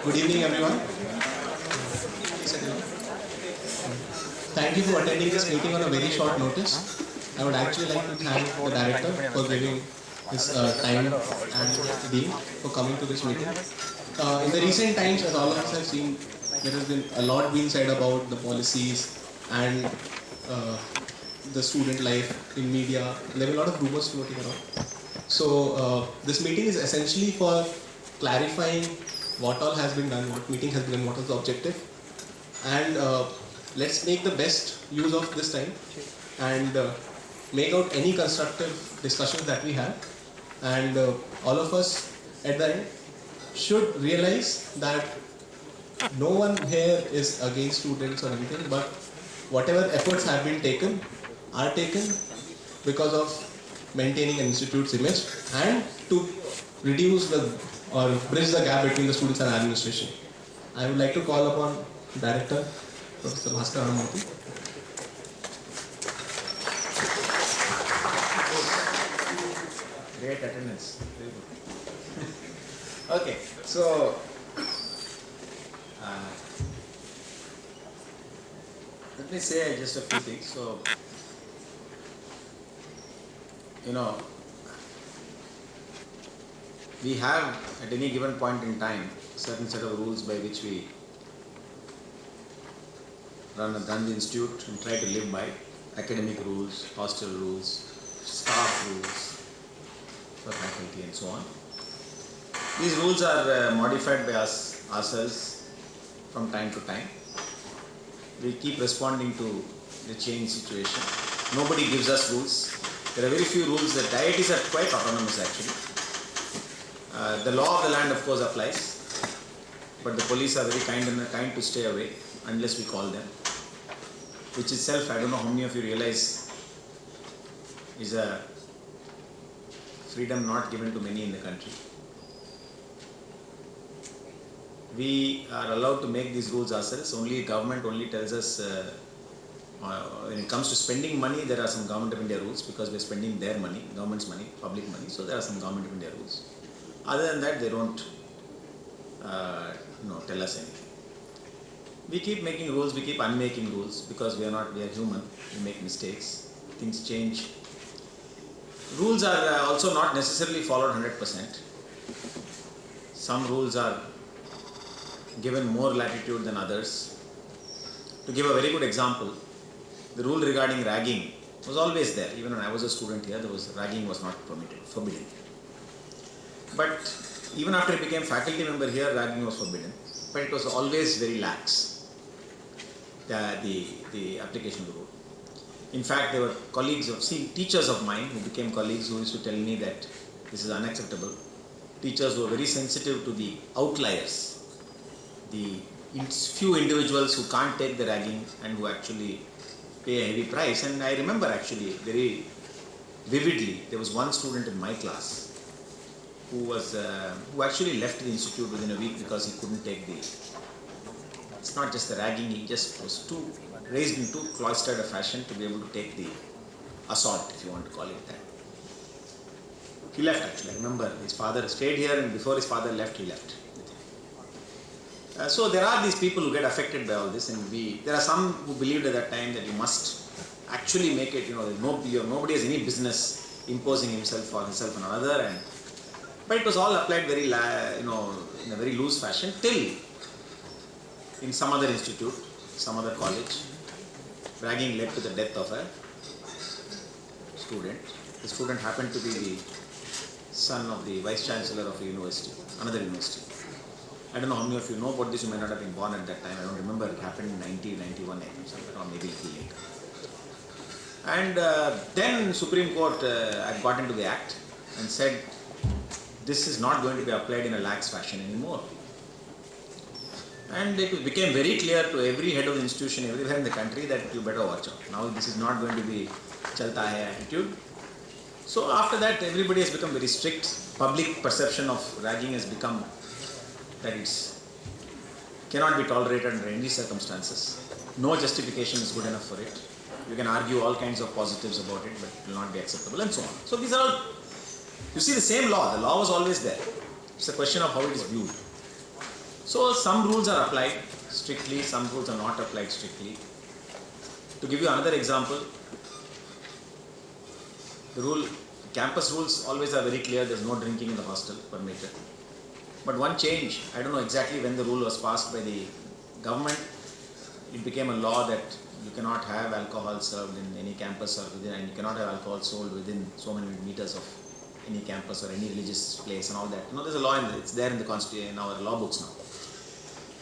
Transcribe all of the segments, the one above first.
Good evening, everyone. Thank you for attending this meeting on a very short notice. I would actually like to thank the director for giving his time and Dean for coming to this meeting. In the recent times, as all of us have seen, there has been a lot being said about the policies and uh, the student life in media. There have been a lot of rumors floating around. So this meeting is essentially for clarifying what all has been done, what meeting has been done, what was the objective, and let's make the best use of this time and make out any constructive discussions that we have. And all of us at the end should realize that no one here is against students or anything, but whatever efforts have been taken are taken because of maintaining an institute's image and to reduce the or bridge the gap between the students and administration. I would like to call upon Director Professor Bhaskar Anamurthy. Great attendance. Very good. Okay, so let me say just a few things. So, we have at any given point in time certain set of rules by which we run the institute and try to live by: academic rules, hostel rules, staff rules for faculty, and so on. These rules are modified by ourselves from time to time. We keep responding to the changed situation. Nobody gives us rules. There are very few rules. The deities are quite autonomous actually. The law of the land, of course, applies, but the police are very kind to stay away unless we call them, which itself, I don't know how many of you realize, is a freedom not given to many in the country. We are allowed to make these rules ourselves. Government only tells us when it comes to spending money, there are some Government of India rules because we are spending their money, government's money, public money, so there are some Government of India rules. Other than that, they don't tell us anything. We keep making rules, we keep unmaking rules because we are human, we make mistakes, things change. Rules are also not necessarily followed 100%. Some rules are given more latitude than others. To give a very good example, the rule regarding ragging was always there. Even when I was a student here, ragging was not forbidden. But even after I became faculty member here, ragging was forbidden. But it was always very lax, the application of the rule. In fact, there were teachers of mine who became colleagues who used to tell me that this is unacceptable. Teachers who were very sensitive to the outliers, the few individuals who can't take the ragging and who actually pay a heavy price. And I remember actually very vividly, there was one student in my class who actually left the institute within a week because he couldn't take it's not just the ragging, he just was raised in too cloistered a fashion to be able to take the assault, if you want to call it that. He left actually. I remember his father stayed here, and before his father left, he left. So there are these people who get affected by all this, and there are some who believed at that time that you must actually make it, nobody has any business imposing himself or herself on another, but it was all applied very, in a very loose fashion till in some other institute, some other college, ragging led to the death of a student. The student happened to be the son of the vice chancellor of a university, another university. I don't know how many of you know about this. You may not have been born at that time. I don't remember. It happened in 1991, I think, somewhere, or maybe a little later. And then Supreme Court had got into the act and said this is not going to be applied in a lax fashion anymore. And it became very clear to every head of the institution everywhere in the country that you better watch out. Now this is not going to be chalta hai attitude. So after that, everybody has become very strict. Public perception of ragging has become that it cannot be tolerated under any circumstances. No justification is good enough for it. You can argue all kinds of positives about it, but it will not be acceptable, and so on. So these are all, you see, the same law. The law was always there. It's a question of how it is viewed. So some rules are applied strictly, some rules are not applied strictly. To give you another example, the campus rules always are very clear. There's no drinking in the hostel permitted. But one change, I don't know exactly when the rule was passed by the government. It became a law that you cannot have alcohol served in any campus or within, and you cannot have alcohol sold within so many meters of any campus or any religious place and all that. There's a law it's there in the constitution, in our law books now.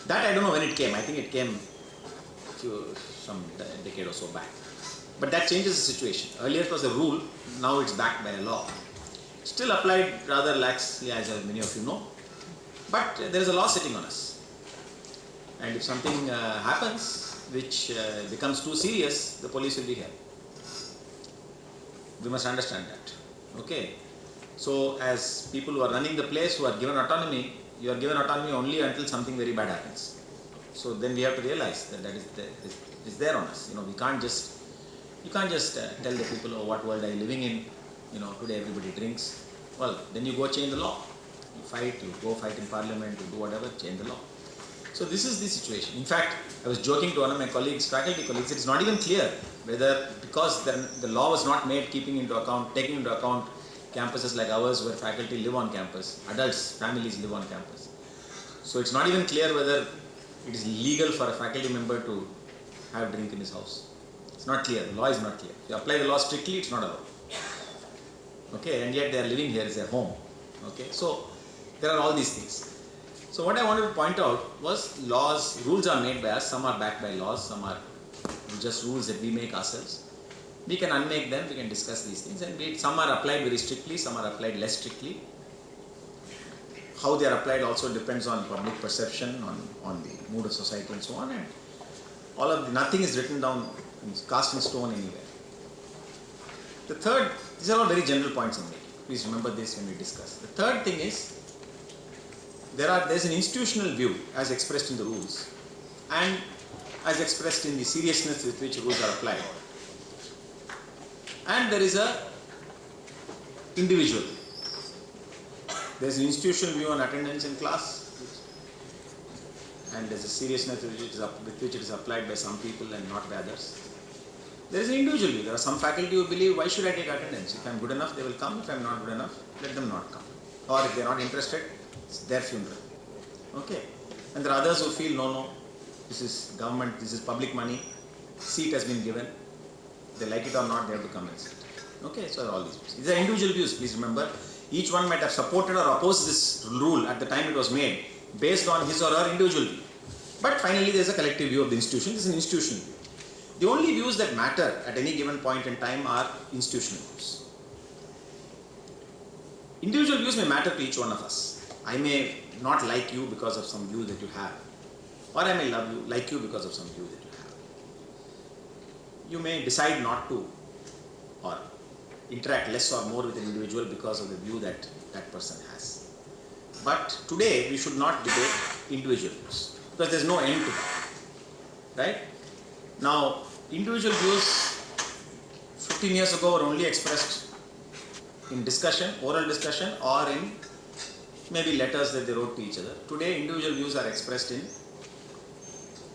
That I don't know when it came. I think it came some decade or so back. But that changes the situation. Earlier it was a rule, now it's backed by a law. Still applied rather laxly, as many of you know. But there is a law sitting on us. And if something happens which becomes too serious, the police will be here. We must understand that. Okay. So as people who are running the place, who are given autonomy, you are given autonomy only until something very bad happens. So then we have to realize that is there on us. You can't just tell the people, oh, what world are you living in? Today everybody drinks. Well, then you go change the law. You fight, you go fight in parliament, you do whatever, change the law. So this is the situation. In fact, I was joking to one of my colleagues, faculty colleagues, it's not even clear whether, because the law was not made taking into account campuses like ours where faculty live on campus, adults, families live on campus. So it's not even clear whether it is legal for a faculty member to have drink in his house. It's not clear. The law is not clear. If you apply the law strictly, it's not allowed. Okay, and yet they are living here, it's their home. Okay, so there are all these things. So what I wanted to point out was rules are made by us, some are backed by laws, some are just rules that we make ourselves. We can unmake them, we can discuss these things, and some are applied very strictly, some are applied less strictly. How they are applied also depends on public perception, on the mood of society and so on, and nothing is written down, cast in stone anywhere. The third, these are all very general points I'm making. Please remember this when we discuss. The third thing is, there's an institutional view as expressed in the rules and as expressed in the seriousness with which rules are applied. And there is a individual. There's an institutional view on attendance in class, and there's a seriousness with which it is applied by some people and not by others. There is an individual view. There are some faculty who believe, why should I take attendance? If I'm good enough, they will come. If I'm not good enough, let them not come. Or if they're not interested, it's their funeral. Okay. And there are others who feel, no, this is government, this is public money, seat has been given. They like it or not, they have to come and sit. Okay, so all these views. These are individual views, please remember. Each one might have supported or opposed this rule at the time it was made, based on his or her individual view. But finally, there is a collective view of the institution. This is an institutional view. The only views that matter at any given point in time are institutional views. Individual views may matter to each one of us. I may not like you because of some view that you have, or I may like you because of some view that you have. You may decide not to, or interact less or more with an individual because of the view that that person has. But today we should not debate individual views, because there is no end to that. Right? Now, individual views 15 years ago were only expressed in discussion, oral discussion, or in maybe letters that they wrote to each other. Today, individual views are expressed in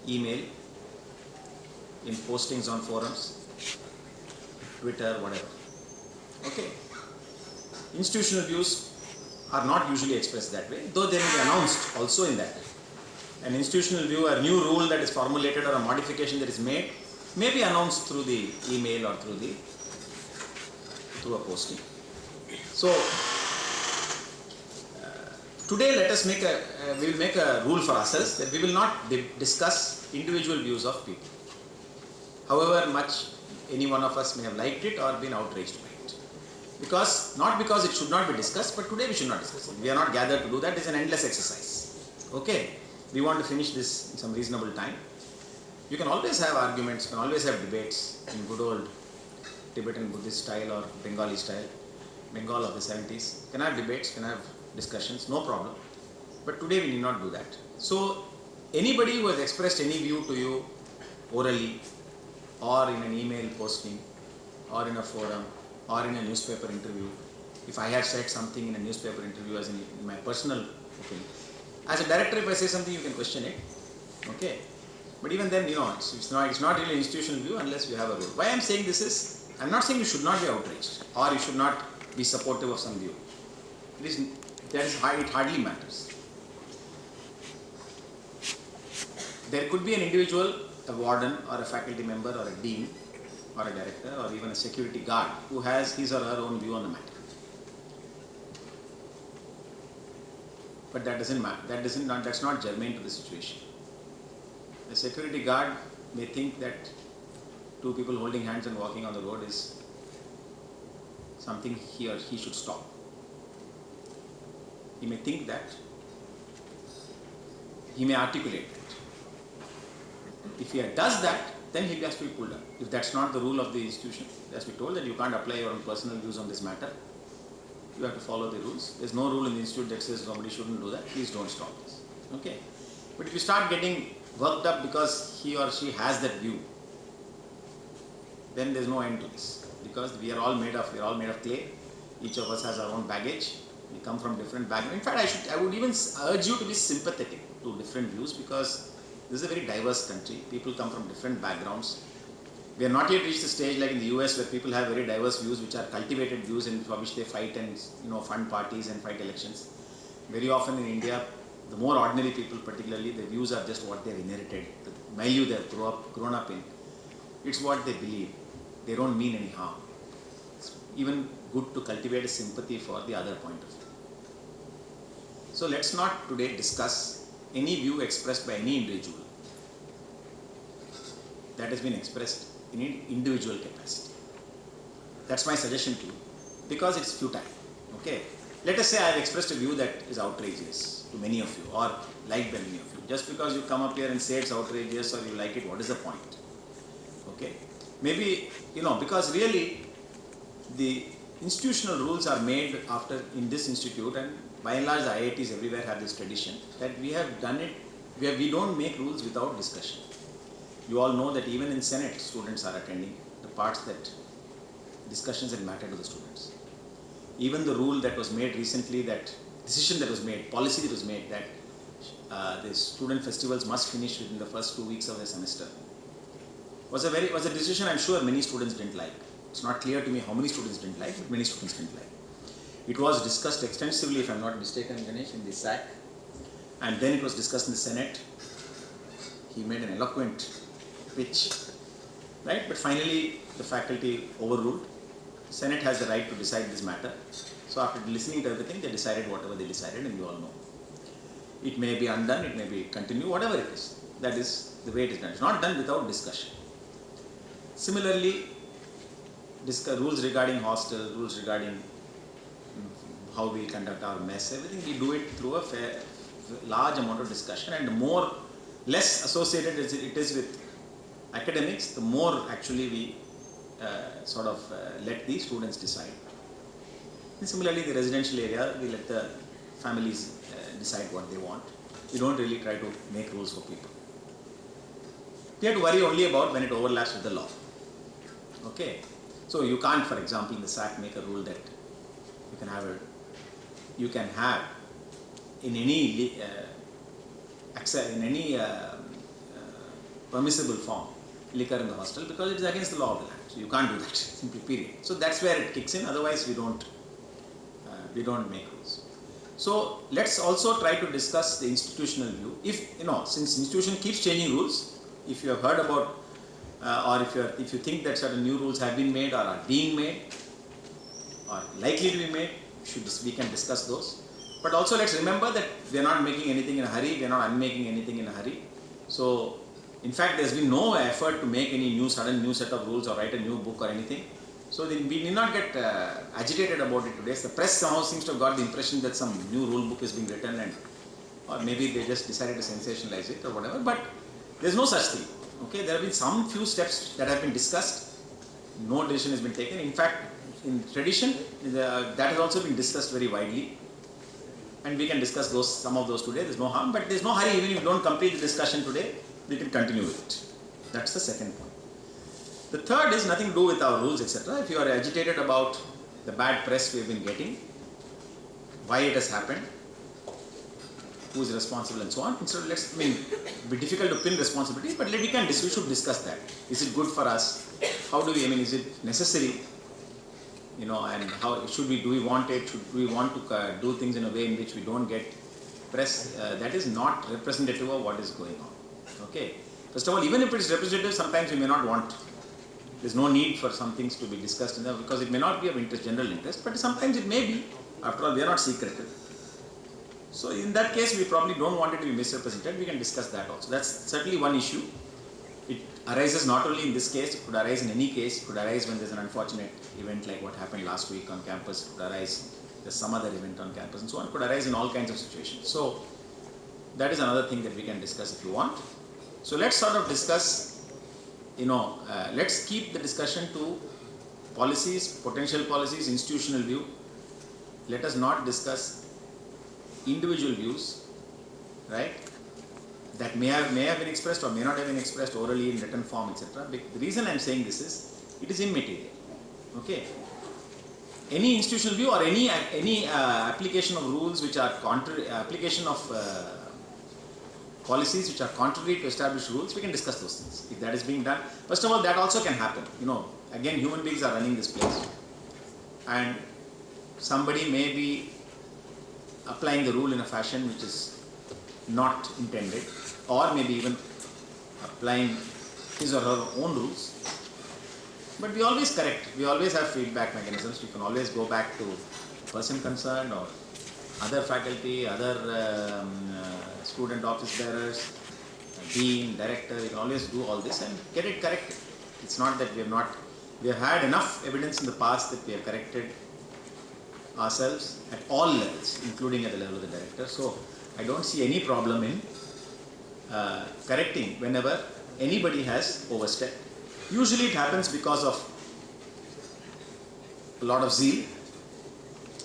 email, in postings on forums, Twitter, whatever. Okay. Institutional views are not usually expressed that way, though they may be announced also in that way. An institutional view, a new rule that is formulated or a modification that is made, may be announced through the email or through a posting. So today let us we will make a rule for ourselves that we will not discuss individual views of people, however much any one of us may have liked it or been outraged by it. Not because it should not be discussed, but today we should not discuss it. We are not gathered to do that. It's an endless exercise. Okay, we want to finish this in some reasonable time. You can always have arguments, you can always have debates in good old Tibetan Buddhist style or Bengali style, Bengal of the 70s. You can have debates, you can have discussions, no problem. But today we need not do that. So anybody who has expressed any view to you orally, or in an email posting, or in a forum, or in a newspaper interview, if I have said something in a newspaper interview as in my personal opinion, As a director, if I say something, you can question it. Okay. But even then, it's not really an institutional view unless you have a rule. Why I am saying this is, I am not saying you should not be outraged or you should not be supportive of some view. It hardly matters. There could be an individual, a warden or a faculty member or a dean or a director or even a security guard who has his or her own view on the matter. But that doesn't matter. That's not germane to the situation. The security guard may think that two people holding hands and walking on the road is something he or she should stop. He may think that. He may articulate that. If he does that, then he has to be pulled up. If that's not the rule of the institution, he has to be told that you can't apply your own personal views on this matter. You have to follow the rules. There's no rule in the institute that says somebody shouldn't do that. Please don't stop this. Okay. But if you start getting worked up because he or she has that view, then there's no end to this. Because we are all made of clay. Each of us has our own baggage. We come from different backgrounds. In fact, I would even urge you to be sympathetic to different views, because this is a very diverse country. People come from different backgrounds. We are not yet reached the stage like in the US where people have very diverse views, which are cultivated views and for which they fight and fund parties and fight elections. Very often in India, the more ordinary people particularly, their views are just what they have inherited, the milieu they have grown up in. It's what they believe. They don't mean any harm. It's even good to cultivate a sympathy for the other point of view. So let's not today discuss any view expressed by any individual that has been expressed in an individual capacity. That's my suggestion to you, because it's futile. Okay. Let us say I have expressed a view that is outrageous to many of you or liked by many of you. Just because you come up here and say it's outrageous or you like it, what is the point? Okay. Maybe, because really the institutional rules are made in this institute, and by and large the IITs everywhere have this tradition that we have done it, we don't make rules without discussion. You all know that even in Senate, students are attending the parts that discussions that matter to the students. Even the rule that was made recently, that decision that was made, policy that was made, that the student festivals must finish within the first 2 weeks of the semester, was a decision I'm sure many students didn't like. It's not clear to me how many students didn't like, but many students didn't like. It was discussed extensively, if I'm not mistaken, Ganesh, in the SAC, and then it was discussed in the Senate. He made an eloquent pitch, right? But finally, the faculty overruled. The Senate has the right to decide this matter. So after listening to everything, they decided whatever they decided, and you all know. It may be undone, it may be continued, whatever it is. That is the way it is done. It's not done without discussion. Similarly, rules regarding hostel, rules regarding how we conduct our mess, everything we do it through a large amount of discussion, and the less associated it is with academics, the more actually we let the students decide. And similarly, the residential area, we let the families decide what they want. We don't really try to make rules for people. We have to worry only about when it overlaps with the law. Okay, so you can't, for example, in the SAC make a rule that you can have in any permissible form liquor in the hostel, because it is against the law of the land. So you can't do that, simply, period. So that's where it kicks in. Otherwise, we don't make rules. So let's also try to discuss the institutional view. If since institution keeps changing rules, if you have heard about or if you think that certain new rules have been made or are being made or likely to be made, we can discuss those. But also let's remember that we are not making anything in a hurry. We are not unmaking anything in a hurry. So in fact, there has been no effort to make any sudden new set of rules or write a new book or anything. So we need not get agitated about it today. The press somehow seems to have got the impression that some new rule book is being written, or maybe they just decided to sensationalize it or whatever. But there is no such thing. Okay, there have been some few steps that have been discussed. No decision has been taken. In fact, in tradition, that has also been discussed very widely, and we can discuss some of those today. There is no harm, but there is no hurry. Even if you don't complete the discussion today, we can continue with it. That's the second point. The third is nothing to do with our rules, etc. If you are agitated about the bad press we have been getting, why it has happened, who is responsible and so on. Instead, let's, it'd be difficult to pin responsibility, but we should discuss that. Is it good for us? How do we, is it necessary? And how should we, do we want it? Should we want to do things in a way in which we don't get press? That is not representative of what is going on. Okay. First of all, even if it is representative, sometimes we may not want. There's no need for some things to be discussed in there because it may not be of interest, general interest, but sometimes it may be. After all, we are not secretive. So in that case, we probably don't want it to be misrepresented. We can discuss that also. That's certainly one issue. It arises not only in this case, it could arise in any case. It could arise when there's an unfortunate event like what happened last week on campus. It could arise, there's some other event on campus and so on. It could arise in all kinds of situations. So that is another thing that we can discuss if you want. So let's sort of discuss, let's keep the discussion to policies, potential policies, institutional view. Let us not discuss individual views, right? That may have been expressed or may not have been expressed orally in written form, etc. The reason I am saying this is, it is immaterial. Okay. Any institutional view or any application of rules which are contrary, application of policies which are contrary to established rules, we can discuss those things. If that is being done, first of all, that also can happen. Again, human beings are running this place, and somebody may be applying the rule in a fashion which is not intended, or maybe even applying his or her own rules. But we always correct, we always have feedback mechanisms. We can always go back to the person concerned or other faculty, other student office bearers, dean, director. We can always do all this and get it corrected. It's not that we have had enough evidence in the past that we have corrected ourselves at all levels, including at the level of the director. So I don't see any problem in correcting whenever anybody has overstepped. Usually it happens because of a lot of zeal,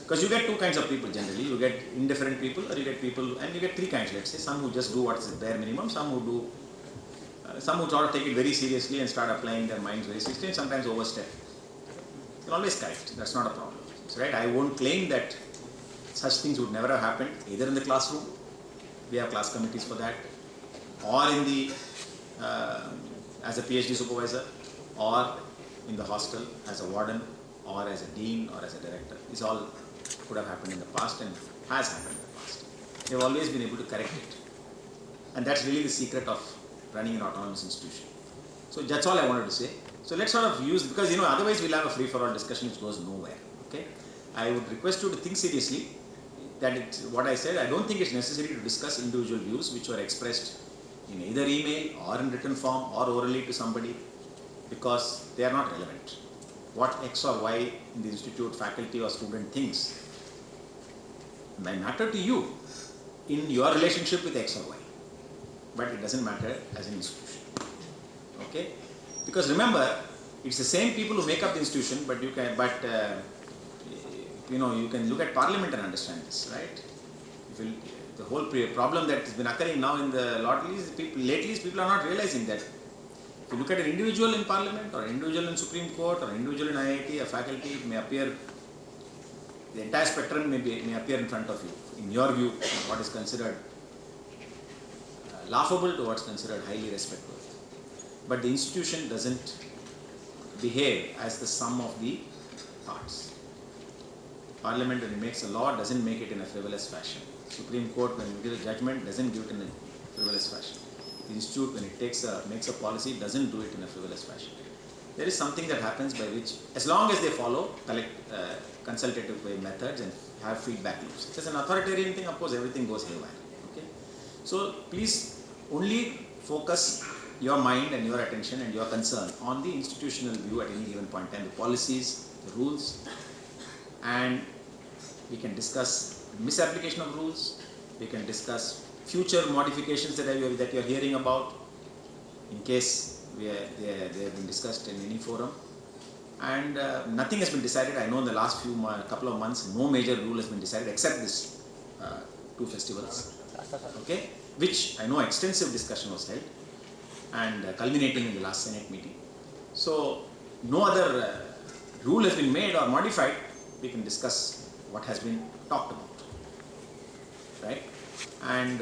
because you get two kinds of people generally. You get indifferent people, or you get people, and you get three kinds, let's say. Some who just do what is the bare minimum, some who sort of take it very seriously and start applying their minds very seriously, and sometimes overstep. You can always correct, that's not a problem. Right? I won't claim that such things would never have happened, either in the classroom, we have class committees for that, or in the as a PhD supervisor, or in the hostel as a warden, or as a dean, or as a director. This all could have happened in the past and has happened in the past. We have always been able to correct it, and that's really the secret of running an autonomous institution. So that's all I wanted to say. So let's sort of use, because otherwise we'll have a free-for-all discussion which goes nowhere. Okay, I would request you to think seriously that what I said, I don't think it's necessary to discuss individual views which were expressed in either email or in written form or orally to somebody, because they are not relevant. What X or Y in the institute, faculty or student thinks may matter to you in your relationship with X or Y, but it doesn't matter as an institution. Okay, because remember, it's the same people who make up the institution, but you can look at Parliament and understand this, right? The whole problem that has been occurring now in the lately people are not realizing that. If you look at an individual in Parliament, or an individual in Supreme Court, or an individual in IIT, a faculty, it may appear, the entire spectrum may appear in front of you. In your view, what is considered laughable to what's considered highly respectable. But the institution doesn't behave as the sum of the parts. Parliament, when it makes a law, doesn't make it in a frivolous fashion. Supreme Court, when it gives a judgment, doesn't give it in a frivolous fashion. The institute, when it makes a policy, doesn't do it in a frivolous fashion. There is something that happens by which, as long as they follow consultative way methods and have feedback loops. If it's an authoritarian thing, of course, everything goes haywire. Okay? So please only focus your mind and your attention and your concern on the institutional view at any given point in time, the policies, the rules, and we can discuss misapplication of rules, we can discuss future modifications that you're hearing about, in case they have been discussed in any forum, and nothing has been decided. I know in the last couple of months, no major rule has been decided except this two festivals, okay, which I know extensive discussion was held and culminating in the last Senate meeting. So no other rule has been made or modified. We can discuss what has been talked about, right? And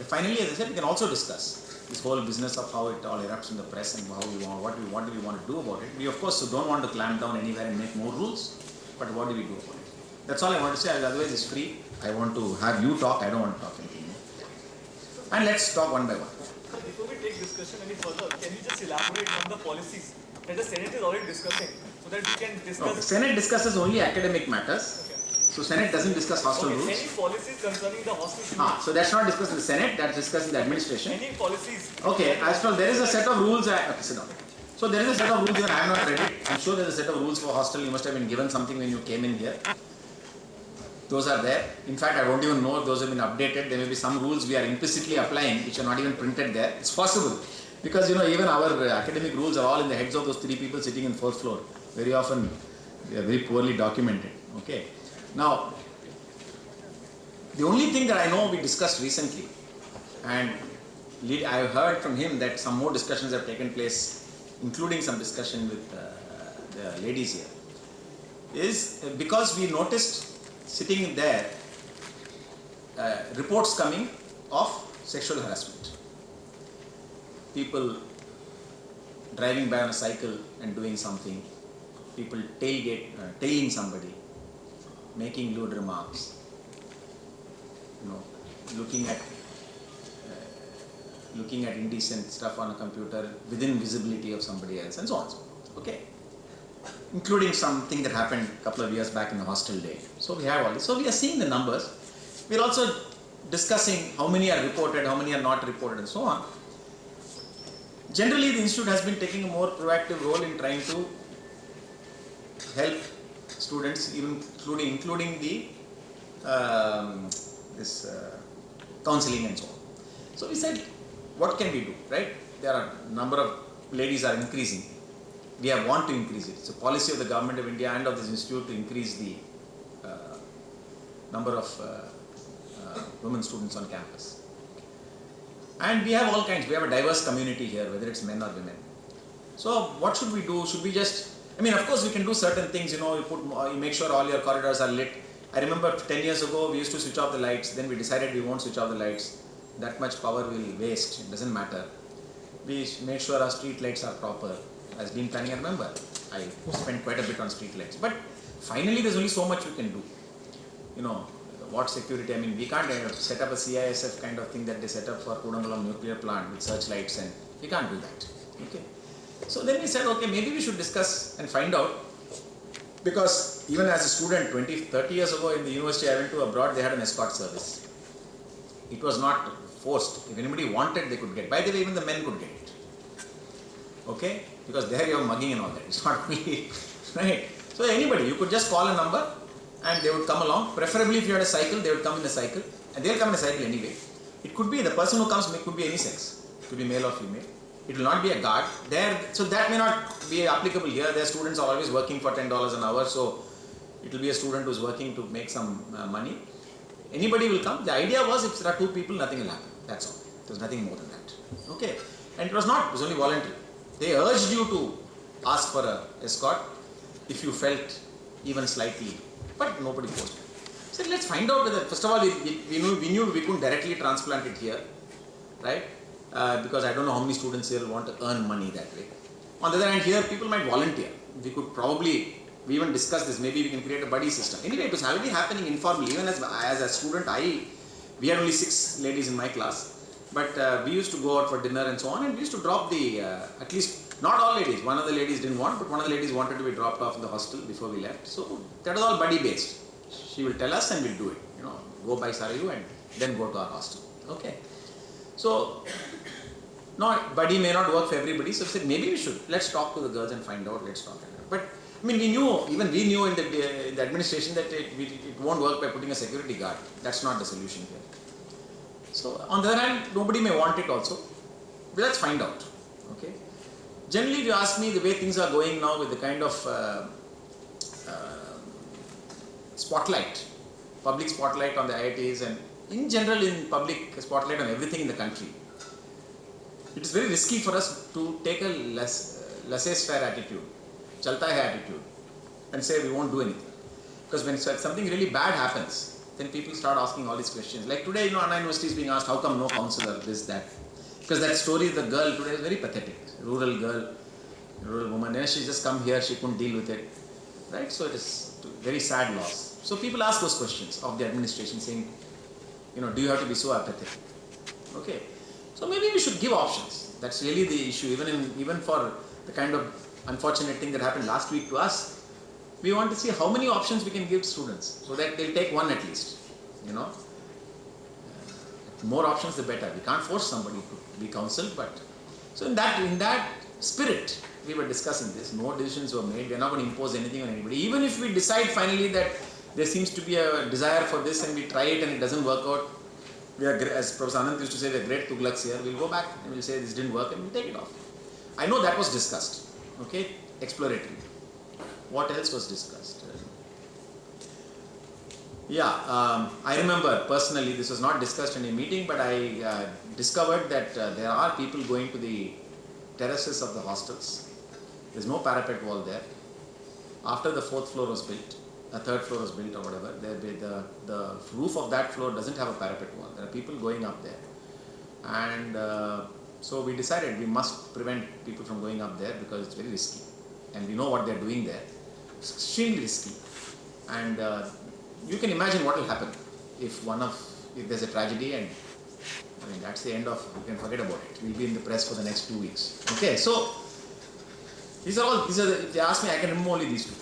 finally, as I said, we can also discuss this whole business of how it all erupts in the press and how we want, what do we want to do about it. We of course don't want to clamp down anywhere and make more rules, but what do we do about it? That's all I want to say. Otherwise, it's free. I want to have you talk. I don't want to talk anything more. And let's talk one by one. Before we take discussion any further, can you just elaborate on the policies that the Senate is already discussing so that we can discuss? No, the Senate discusses only academic matters. Okay. So Senate doesn't discuss hostel rules. Any policies concerning the hostel? So that's not discussed in the Senate. That's discussed in the administration. Any policies? Okay. As for there is a set of rules. Okay, sit down. So there is a set of rules here. I have not read it. I'm sure there is a set of rules for hostel. You must have been given something when you came in here. Those are there. In fact, I don't even know if those have been updated. There may be some rules we are implicitly applying which are not even printed there. It's possible. Because even our academic rules are all in the heads of those three people sitting in fourth floor. Very often they are very poorly documented. Okay. Now, the only thing that I know we discussed recently, and I have heard from him that some more discussions have taken place, including some discussion with the ladies here, is because we noticed sitting there reports coming of sexual harassment. People driving by on a cycle and doing something, people tailing somebody, making lewd remarks, looking at indecent stuff on a computer within visibility of somebody else, and so on. Okay, including something that happened a couple of years back in the hostel day. So we have all this. So we are seeing the numbers. We are also discussing how many are reported, how many are not reported, and so on. Generally, the institute has been taking a more proactive role in trying to help students, even including the counseling and so on. So we said, what can we do, right? There are a number of ladies are increasing. We want to increase it. It's a policy of the government of India and of this institute to increase the number of women students on campus. And we have all kinds. We have a diverse community here, whether it's men or women. So what should we do? Should we just, of course we can do certain things, you make sure all your corridors are lit. I remember 10 years ago we used to switch off the lights, then we decided we won't switch off the lights. That much power will waste, it doesn't matter. We made sure our street lights are proper. As Dean Planning, I remember, I spent quite a bit on street lights. But finally there's only so much we can do. What security, we can't set up a CISF kind of thing that they set up for Kudangalam nuclear plant with searchlights, and we can't do that. Okay. So then we said, okay, maybe we should discuss and find out, because even as a student 30 years ago in the university I went to abroad, they had an escort service. It was not forced. If anybody wanted, they could get. By the way, even the men could get it. Okay? Because there you have mugging and all that. It's not really, right? So anybody, you could just call a number and they would come along. Preferably if you had a cycle, they would come in a cycle. And they'll come in a cycle anyway. It could be, the person who comes could be any sex. It could be male or female. It will not be a guard. So that may not be applicable here. Their students are always working for $10 an hour. So it will be a student who is working to make some money. Anybody will come. The idea was if there are two people, nothing will happen. That's all. There's nothing more than that. Okay. And it was only voluntary. They urged you to ask for an escort if you felt even slightly, but nobody forced it. So let's find out whether, first of all, we knew we couldn't directly transplant it here, right? Because I don't know how many students here will want to earn money that way. On the other hand, here people might volunteer. We could probably, we even discuss this, maybe we can create a buddy system. Anyway, it was already happening informally. Even as a student, we had only 6 ladies in my class. But we used to go out for dinner and so on, and we used to drop at least, not all ladies, one of the ladies didn't want, but one of the ladies wanted to be dropped off in the hostel before we left. So that was all buddy based. She will tell us and we'll do it. Go by Sarayu and then go to our hostel. Okay. So, no, buddy may not work for everybody, so we said maybe we should. Let's talk to the girls and find out, let's talk. But we knew in the administration that it won't work by putting a security guard. That's not the solution here. So on the other hand, nobody may want it also. But let's find out. Okay. Generally, if you ask me the way things are going now with the kind of spotlight, public spotlight on the IITs and in general in public spotlight on everything in the country, it is very risky for us to take a laissez-faire attitude, chalta hai attitude, and say we won't do anything. Because when something really bad happens, then people start asking all these questions. Like today, Anna University is being asked, how come no counselor, this, that? Because that story, the girl today is very pathetic. Rural girl, rural woman, and she just come here, she couldn't deal with it. Right? So it is very sad loss. So people ask those questions of the administration saying, do you have to be so apathetic? Okay. So maybe we should give options. That's really the issue. Even for the kind of unfortunate thing that happened last week to us, we want to see how many options we can give students so that they'll take one at least. More options the better. We can't force somebody to be counseled, but so in that spirit we were discussing this. No decisions were made. We are not going to impose anything on anybody. Even if we decide finally that there seems to be a desire for this and we try it and it doesn't work out, we are, as Professor Anand used to say, we are great Tughlaqs here. We'll go back and we'll say this didn't work and we'll take it off. I know that was discussed. Okay, exploratory. What else was discussed? I remember personally, this was not discussed in a meeting, but I discovered that there are people going to the terraces of the hostels. There's no parapet wall there. After the fourth floor was built, a third floor was built or whatever, the roof of that floor doesn't have a parapet wall. There are people going up there. And so we decided we must prevent people from going up there because it's very risky. And we know what they're doing there. It's extremely risky. And you can imagine what will happen if there's a tragedy, and that's the end of, you can forget about it. We'll be in the press for the next 2 weeks. Okay, so these are if they ask me, I can remember only these two.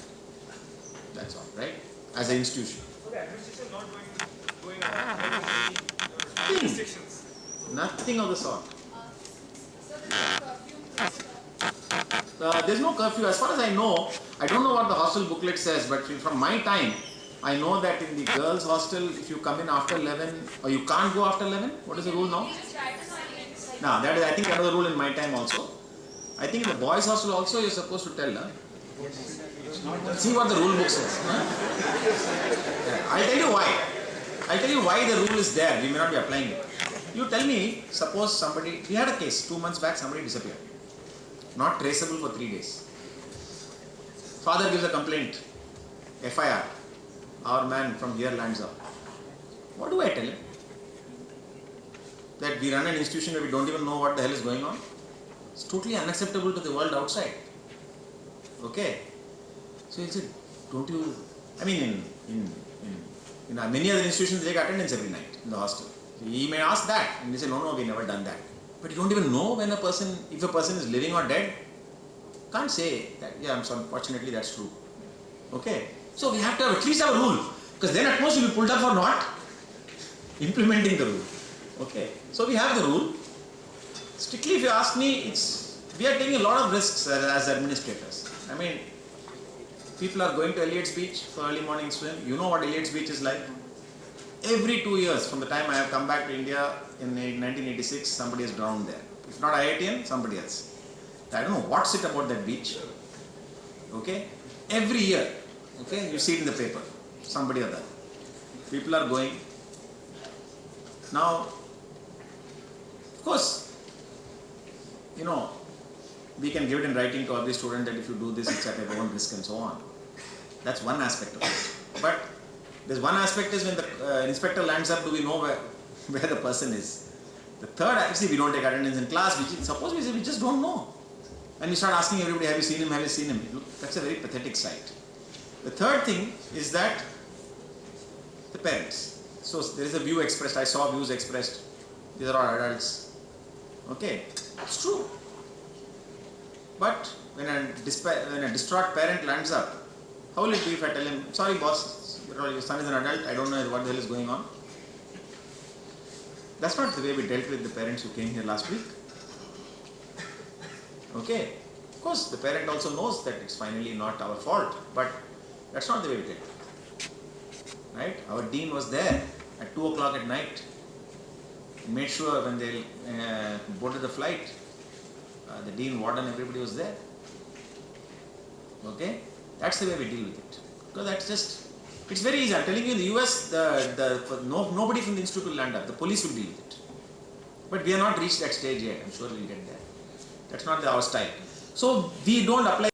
That's all, right? As an institution. So the administration not going around restrictions. Nothing of the sort. There's no curfew. As far as I know, I don't know what the hostel booklet says, but from my time, I know that in the girls' hostel, if you come in after 11, or you can't go after 11, what is the rule now? No, that is, I think that was the rule in my time also. I think in the boys' hostel also, you're supposed to tell. See what the rule book says. I'll tell you why. I'll tell you why the rule is there. We may not be applying it. You tell me, suppose somebody, we had a case 2 months back, somebody disappeared. Not traceable for 3 days. Father gives a complaint, FIR. Our man from here lands up. What do I tell him? That we run an institution where we don't even know what the hell is going on? It's totally unacceptable to the world outside. Okay? So he said, don't you, in many other institutions they take attendance every night in the hostel. He may ask that and they say, no, we never done that. But you don't even know when if a person is living or dead. Can't say that, unfortunately that's true. Okay? So we have to at least have a rule, because then at most you will be pulled up for not implementing the rule. Okay? So we have the rule. Strictly if you ask me, we are taking a lot of risks as administrators. People are going to Elliott's Beach for early morning swim. You know what Elliott's Beach is like. Every 2 years from the time I have come back to India in 1986, somebody has drowned there. If not IITian, somebody else. I don't know what's it about that beach. Okay? Every year. Okay? You see it in the paper. Somebody or other. People are going. Now, of course, we can give it in writing to every student that if you do this, it's at your own risk and so on. That's one aspect of it. But there's one aspect is when the inspector lands up, do we know where the person is? The third, actually, we don't take attendance in class. Suppose we say we just don't know. And we start asking everybody, have you seen him? Have you seen him? Look, that's a very pathetic sight. The third thing is that the parents. So there is a view expressed. I saw views expressed. These are all adults. Okay, it's true. But when a distraught parent lands up, how will it be if I tell him, sorry boss, your son is an adult, I don't know what the hell is going on? That's not the way we dealt with the parents who came here last week. Okay, of course the parent also knows that it's finally not our fault, but that's not the way we did it. Right? Our dean was there at 2 o'clock at night. He made sure when they boarded the flight, the dean, warden, everybody was there. Okay? That's the way we deal with it. Because that's just, it's very easy. I'm telling you, in the US, nobody from the institute will land up. The police will deal with it. But we have not reached that stage yet. I'm sure we'll get there. That's not our style. So we don't apply